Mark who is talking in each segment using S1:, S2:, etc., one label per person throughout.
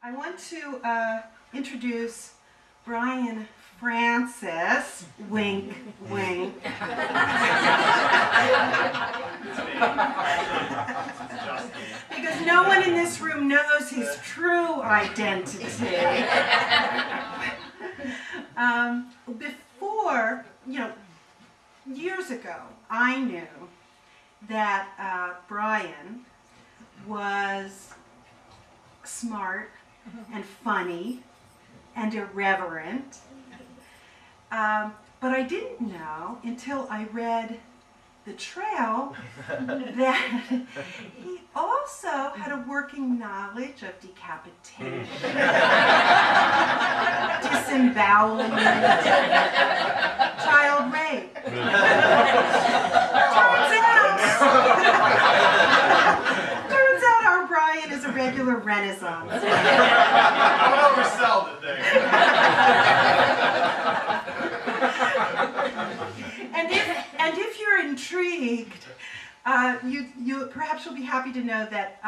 S1: I want to introduce Brian Francis, wink, wink. Because no one in this room knows his true identity. Before, years ago, I knew that Brian was smart and funny and irreverent, but I didn't know until I read The Trail that he also had a working knowledge of decapitation, disembowelment, child rape. Turns out our Brian is a regular Renaissance man.
S2: Don't oversell the thing.
S1: And if you're intrigued, you perhaps you'll be happy to know that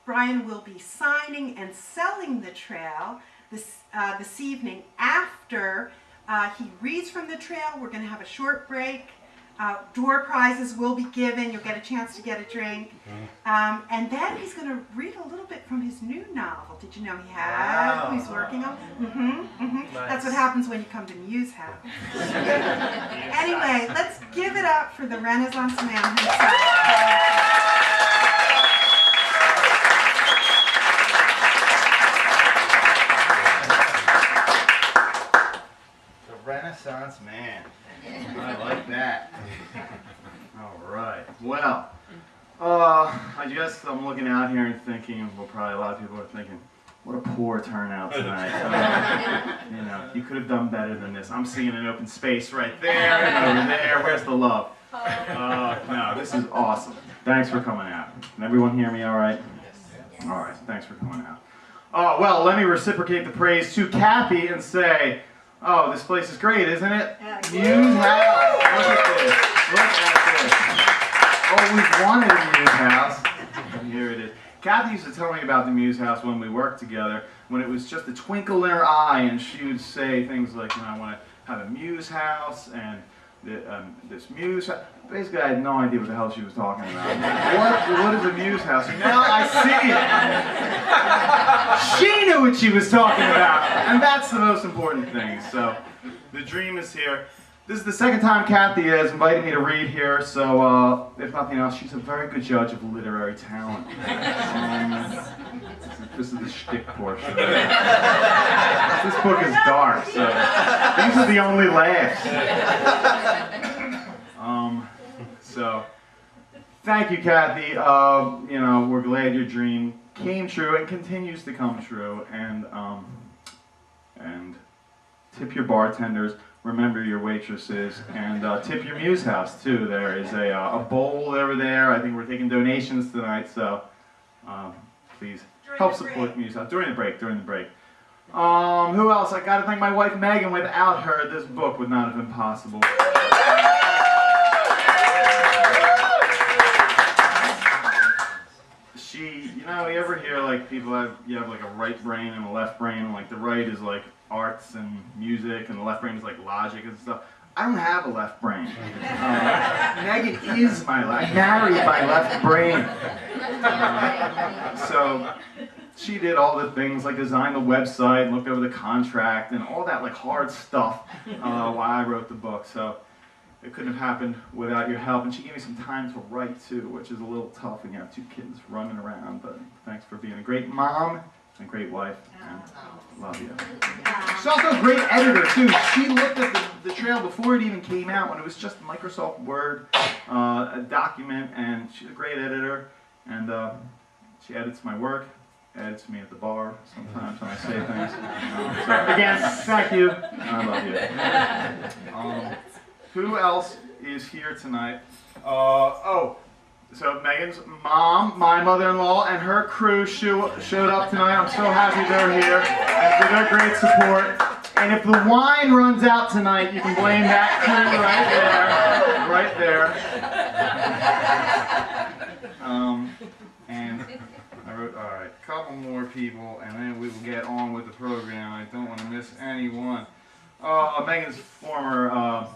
S1: Brian will be signing and selling The Trail this evening after he reads from The Trail. We're going to have a short break. Door prizes will be given. You'll get a chance to get a drink. And then he's going to read a little bit from his new novel. Did you know he has?
S2: Wow.
S1: He's working on.
S2: Nice.
S1: That's what happens when you come to Muse House. Anyway, let's give it up for the Renaissance man himself.
S2: Renaissance man. I like that. All right. Well, I guess I'm looking out here and thinking, well, probably a lot of people are thinking, what a poor turnout tonight. You could have done better than this. I'm seeing an open space right there and over there. Where's the love? No, this is awesome. Thanks for coming out. Can everyone hear me all right? Yes. All right. Thanks for coming out. Well, let me reciprocate the praise to Kathy and say, oh, this place is great, isn't it? Muse House. Look at this. Look at this. Always wanted a Muse House. And here it is. Kathy used to tell me about the Muse House when we worked together, when it was just a twinkle in her eye, and she would say things like, I want to have a Muse House, and this Muse House. Basically, I had no idea what the hell she was talking about. What is a Muse House? Now I see it. She knew what she was talking about, and that's the most important thing. So, the dream is here. This is the second time Kathy has invited me to read here, so if nothing else, she's a very good judge of literary talent. This is the shtick portion. This book is dark, so these are the only laughs. So, thank you, Kathy. We're glad your dream came true and continues to come true. And tip your bartenders, remember your waitresses, and tip your Muse House too. There is a bowl over there. I think we're taking donations tonight, so please help support Muse House during the break. Who else? I got to thank my wife Megan. Without her, this book would not have been possible. You ever hear like people you have like a right brain and a left brain, and like the right is like arts and music, and the left brain is like logic and stuff. I don't have a left brain. Megan is my left. I married my left brain. So she did all the things like design the website, looked over the contract, and all that like hard stuff while I wrote the book. So it couldn't have happened without your help, and she gave me some time to write too, which is a little tough when you have two kids running around, but thanks for being a great mom and a great wife, and love you. She's also a great editor too. She looked at the Trail before it even came out, when it was just Microsoft Word, a document, and she's a great editor, and she edits my work, edits me at the bar sometimes when I say things. So again, thank you, and I love you. Who else is here tonight? So Megan's mom, my mother-in-law, and her crew showed up tonight. I'm so happy they're here, and for their great support. And if the wine runs out tonight, you can blame that crew right there. And I wrote, all right, couple more people, and then we will get on with the program. I don't want to miss anyone. Megan's former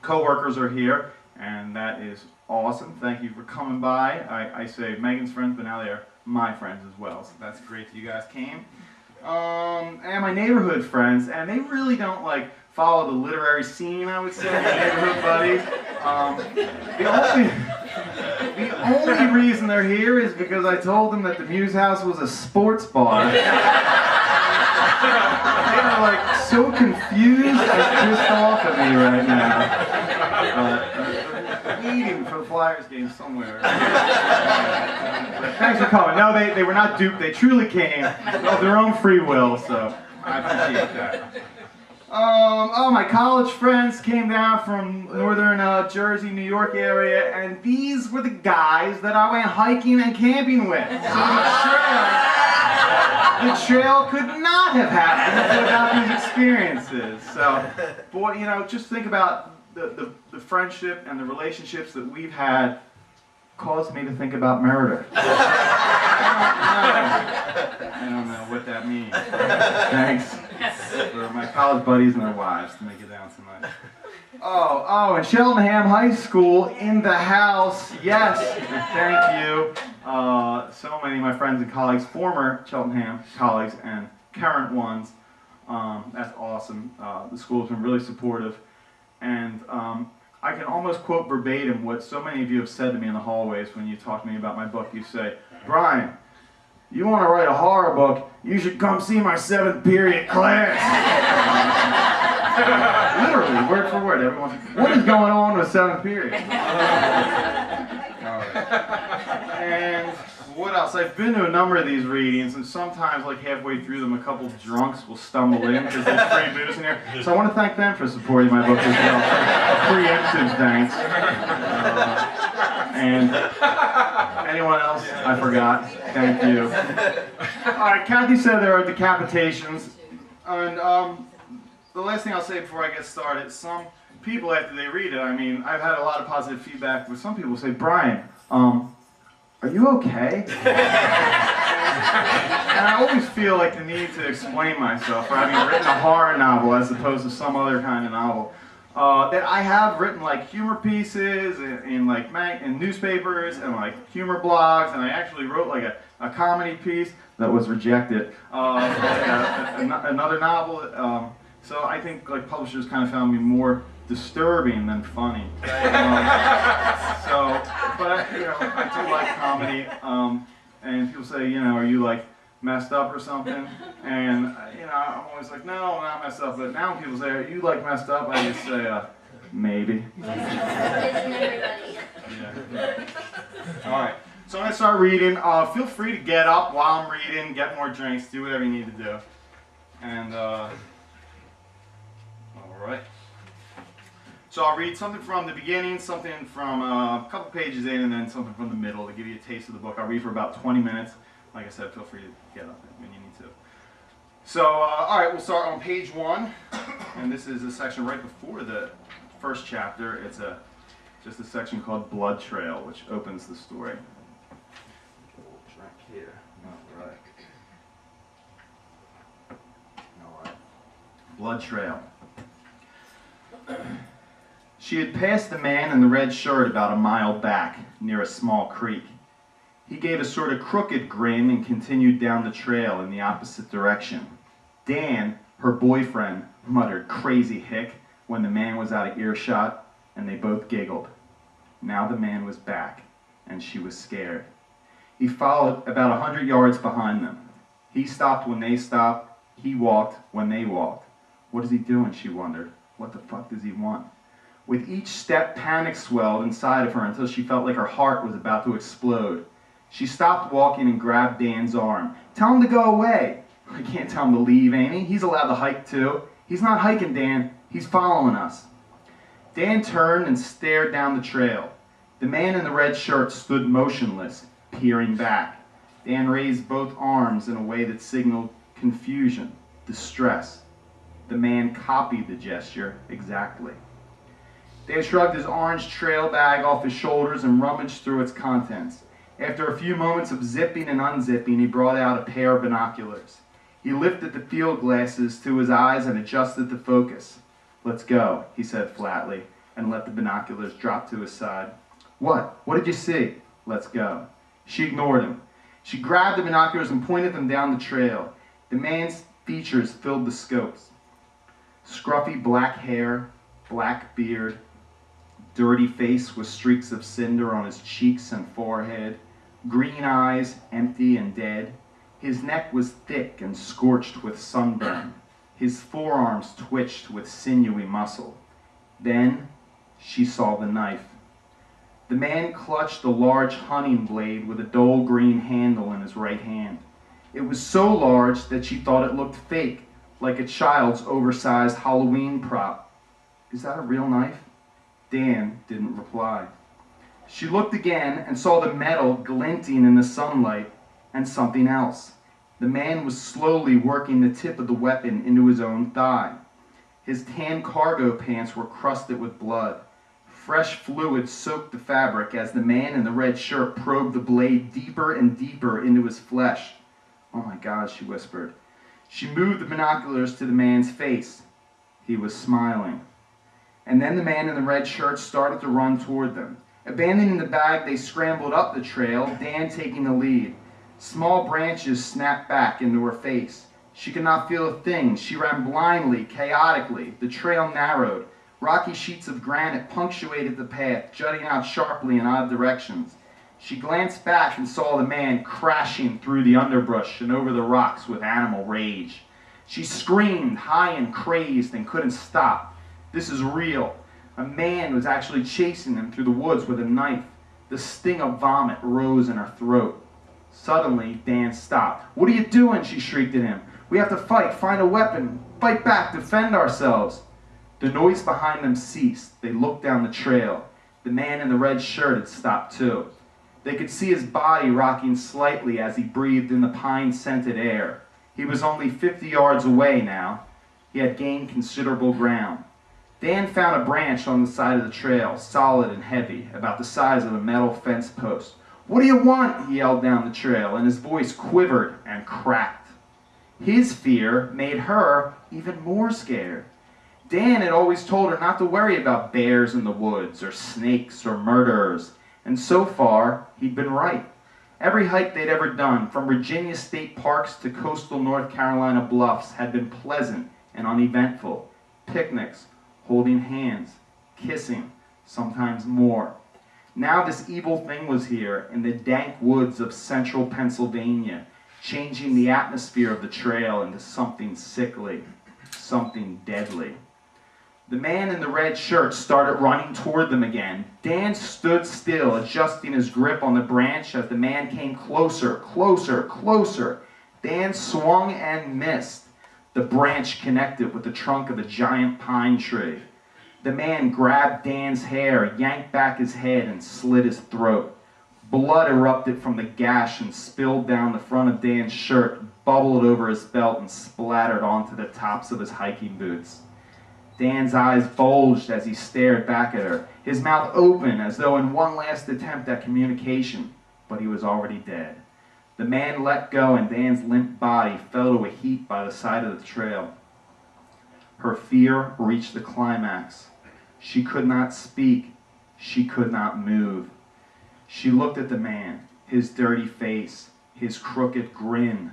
S2: co-workers are here, and that is awesome. Thank you for coming by. I say Megan's friends, but now they're my friends as well, so that's great that you guys came. And my neighborhood friends, and they really don't like follow the literary scene, I would say, neighborhood buddies. The only reason they're here is because I told them that the Muse House was a sports bar. They are like so confused and pissed off at me right now. Waiting for the Flyers game somewhere. Thanks for coming. No, they were not duped. They truly came of their own free will, so I appreciate that. My college friends came down from northern Jersey, New York area, and these were the guys that I went hiking and camping with. So the trail could not have happened without these experiences. So, boy, you know, just think about the friendship and the relationships that we've had caused me to think about murder. I don't know what that means. Thanks for my college buddies and their wives to make it down tonight. Oh, and Cheltenham High School in the house. Yes, thank you. So many of my friends and colleagues, former Cheltenham colleagues and current ones. That's awesome. The school's been really supportive. And I can almost quote verbatim what so many of you have said to me in the hallways when you talk to me about my book. You say, Brian, you want to write a horror book, you should come see my 7th period class. Literally, word for word. Everyone's like, what is going on with 7th period? And what else? I've been to a number of these readings, and sometimes, like halfway through them, a couple drunks will stumble in because there's free booze in here. So I want to thank them for supporting my book as well. Preemptive thanks. And anyone else I forgot, thank you. Alright, Kathy said there are decapitations. And the last thing I'll say before I get started, some people after they read it, I mean, I've had a lot of positive feedback where some people say, Brian, are you okay? And I always feel like the need to explain myself for having written a horror novel as opposed to some other kind of novel. That I have written like humor pieces in newspapers and like humor blogs, and I actually wrote like a comedy piece that was rejected. Another novel. So I think like publishers kind of found me more disturbing than funny. But I do like comedy. And people say, are you like messed up or something? And I'm always like, no, I'm not messed up. But now when people say, are you like messed up? I just say, maybe. Yeah. All right. So I'm gonna start reading. Feel free to get up while I'm reading, get more drinks, do whatever you need to do. And all right. So I'll read something from the beginning, something from a couple pages in, and then something from the middle to give you a taste of the book. I'll read for about 20 minutes. Like I said, feel free to get up when you need to. So, all right, we'll start on page 1. And this is a section right before the first chapter. It's just a section called Blood Trail, which opens the story. Right here. All right. Blood Trail. She had passed the man in the red shirt about a mile back, near a small creek. He gave a sort of crooked grin and continued down the trail in the opposite direction. Dan, her boyfriend, muttered "crazy hick" when the man was out of earshot, and they both giggled. Now the man was back, and she was scared. He followed about 100 yards behind them. He stopped when they stopped. He walked when they walked. What is he doing, she wondered. What the fuck does he want? With each step, panic swelled inside of her until she felt like her heart was about to explode. She stopped walking and grabbed Dan's arm. Tell him to go away. I can't tell him to leave, Amy. He's allowed to hike too. He's not hiking, Dan. He's following us. Dan turned and stared down the trail. The man in the red shirt stood motionless, peering back. Dan raised both arms in a way that signaled confusion, distress. The man copied the gesture exactly. Dan shrugged his orange trail bag off his shoulders and rummaged through its contents. After a few moments of zipping and unzipping, he brought out a pair of binoculars. He lifted the field glasses to his eyes and adjusted the focus. "Let's go," he said flatly, and let the binoculars drop to his side. "What? What did you see?" "Let's go." She ignored him. She grabbed the binoculars and pointed them down the trail. The man's features filled the scopes. Scruffy black hair, black beard, dirty face with streaks of cinder on his cheeks and forehead, green eyes, empty and dead. His neck was thick and scorched with sunburn. His forearms twitched with sinewy muscle. Then she saw the knife. The man clutched a large hunting blade with a dull green handle in his right hand. It was so large that she thought it looked fake, like a child's oversized Halloween prop. "Is that a real knife?" Dan didn't reply. She looked again and saw the metal glinting in the sunlight, and something else. The man was slowly working the tip of the weapon into his own thigh. His tan cargo pants were crusted with blood. Fresh fluid soaked the fabric as the man in the red shirt probed the blade deeper and deeper into his flesh. "Oh my God," she whispered. She moved the binoculars to the man's face. He was smiling. And then the man in the red shirt started to run toward them. Abandoning the bag, they scrambled up the trail, Dan taking the lead. Small branches snapped back into her face. She could not feel a thing. She ran blindly, chaotically. The trail narrowed. Rocky sheets of granite punctuated the path, jutting out sharply in odd directions. She glanced back and saw the man crashing through the underbrush and over the rocks with animal rage. She screamed, high and crazed, and couldn't stop. This is real. A man was actually chasing them through the woods with a knife. The sting of vomit rose in her throat. Suddenly, Dan stopped. "What are you doing?" she shrieked at him. "We have to fight, find a weapon, fight back, defend ourselves." The noise behind them ceased. They looked down the trail. The man in the red shirt had stopped too. They could see his body rocking slightly as he breathed in the pine-scented air. He was only 50 yards away now. He had gained considerable ground. Dan found a branch on the side of the trail, solid and heavy, about the size of a metal fence post. "What do you want?" he yelled down the trail, and his voice quivered and cracked. His fear made her even more scared. Dan had always told her not to worry about bears in the woods, or snakes, or murderers, and so far, he'd been right. Every hike they'd ever done, from Virginia state parks to coastal North Carolina bluffs, had been pleasant and uneventful. Picnics, holding hands, kissing, sometimes more. Now this evil thing was here in the dank woods of central Pennsylvania, changing the atmosphere of the trail into something sickly, something deadly. The man in the red shirt started running toward them again. Dan stood still, adjusting his grip on the branch as the man came closer, closer, closer. Dan swung and missed. The branch connected with the trunk of a giant pine tree. The man grabbed Dan's hair, yanked back his head, and slit his throat. Blood erupted from the gash and spilled down the front of Dan's shirt, bubbled over his belt, and splattered onto the tops of his hiking boots. Dan's eyes bulged as he stared back at her, his mouth open as though in one last attempt at communication, but he was already dead. The man let go and Dan's limp body fell to a heap by the side of the trail. Her fear reached the climax. She could not speak. She could not move. She looked at the man, his dirty face, his crooked grin.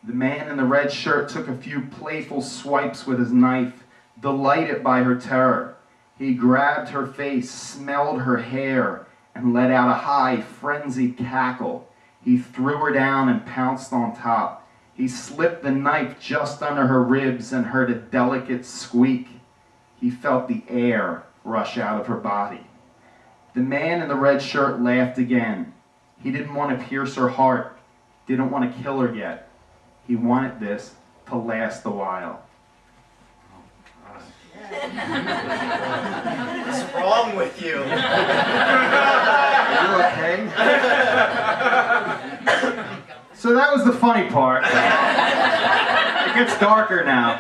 S2: The man in the red shirt took a few playful swipes with his knife, delighted by her terror. He grabbed her face, smelled her hair, and let out a high, frenzied cackle. He threw her down and pounced on top. He slipped the knife just under her ribs and heard a delicate squeak. He felt the air rush out of her body. The man in the red shirt laughed again. He didn't want to pierce her heart, didn't want to kill her yet. He wanted this to last a while.
S3: What's wrong with you?
S2: Are you okay? So that was the funny part. It gets darker now.